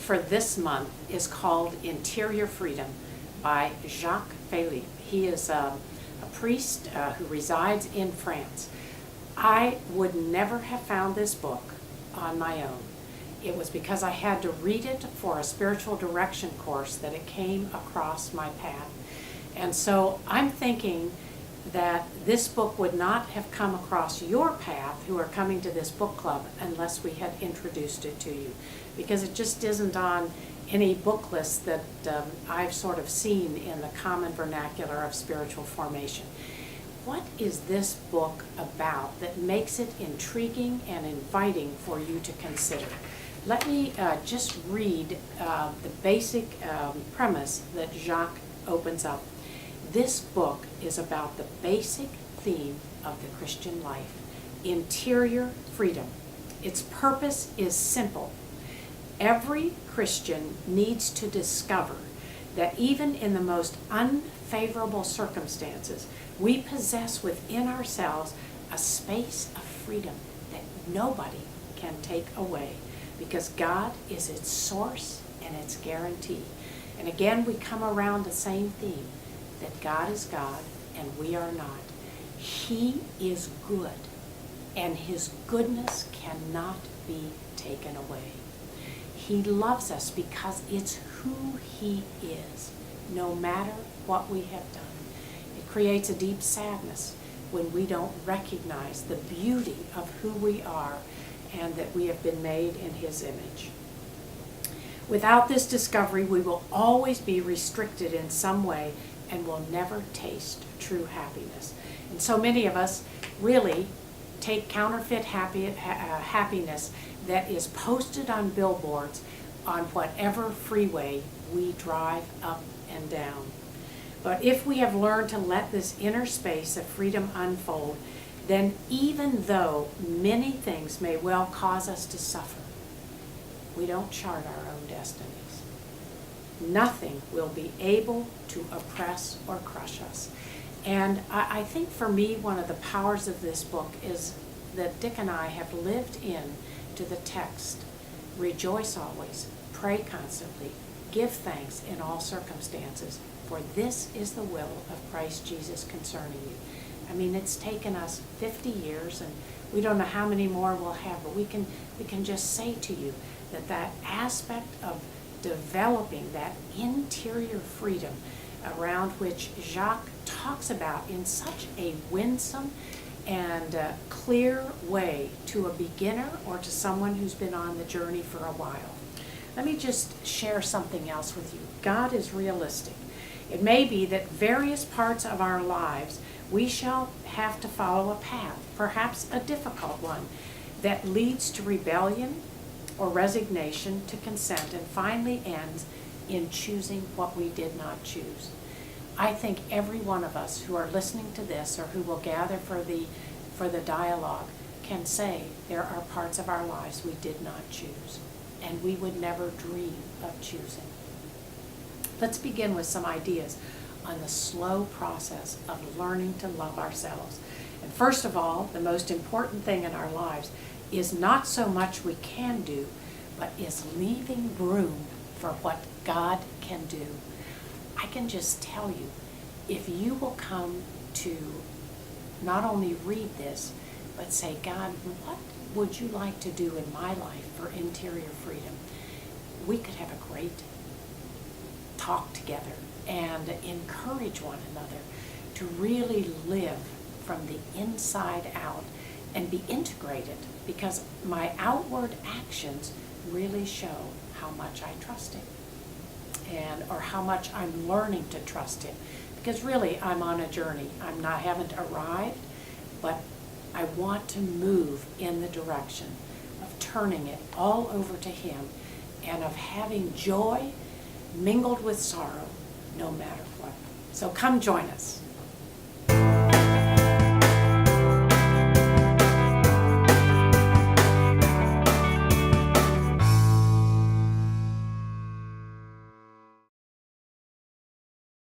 for this month is called Interior Freedom by Jacques Philippe. He is a priest who resides in France. I would never have found this book on my own. It was because I had to read it for a spiritual direction course that it came across my path. And so I'm thinking that this book would not have come across your path who are coming to this book club unless we had introduced it to you, because it just isn't on any book list that I've sort of seen in the common vernacular of spiritual formation. What is this book about that makes it intriguing and inviting for you to consider? Let me just read the basic premise that Jacques opens up. This book is about the basic theme of the Christian life, interior freedom. Its purpose is simple. Every Christian needs to discover that even in the most unfavorable circumstances, we possess within ourselves a space of freedom that nobody can take away, because God is its source and its guarantee. And again, we come around the same theme, that God is God and we are not. He is good, and his goodness cannot be taken away. He loves us because it's who he is, no matter what we have done. It creates a deep sadness when we don't recognize the beauty of who we are and that we have been made in his image. Without this discovery, we will always be restricted in some way and will never taste true happiness. And so many of us really take counterfeit happiness that is posted on billboards on whatever freeway we drive up and down. But if we have learned to let this inner space of freedom unfold, then even though many things may well cause us to suffer, we don't chart our own destinies. Nothing will be able to oppress or crush us. And I think for me, one of the powers of this book is that Dick and I have lived in to the text, rejoice always, pray constantly, give thanks in all circumstances, for this is the will of Christ Jesus concerning you. I mean, it's taken us 50 years, and we don't know how many more we'll have, but we can just say to you that aspect of developing that interior freedom around which Jacques talks about in such a winsome and clear way to a beginner or to someone who's been on the journey for a while. Let me just share something else with you. God is realistic. It may be that various parts of our lives we shall have to follow a path, perhaps a difficult one, that leads to rebellion or resignation to consent and finally ends in choosing what we did not choose. I think every one of us who are listening to this or who will gather for the dialogue can say there are parts of our lives we did not choose and we would never dream of choosing. Let's begin with some ideas on the slow process of learning to love ourselves. And first of all, the most important thing in our lives is not so much we can do, but is leaving room for what God can do. I can just tell you, if you will come to not only read this, but say, God, what would you like to do in my life for interior freedom? We could have a great talk together and encourage one another to really live from the inside out and be integrated, because my outward actions really show how much I trust him or how much I'm learning to trust him, because really I'm on a journey. haven't arrived, but I want to move in the direction of turning it all over to him and of having joy mingled with sorrow no matter what. So come join us.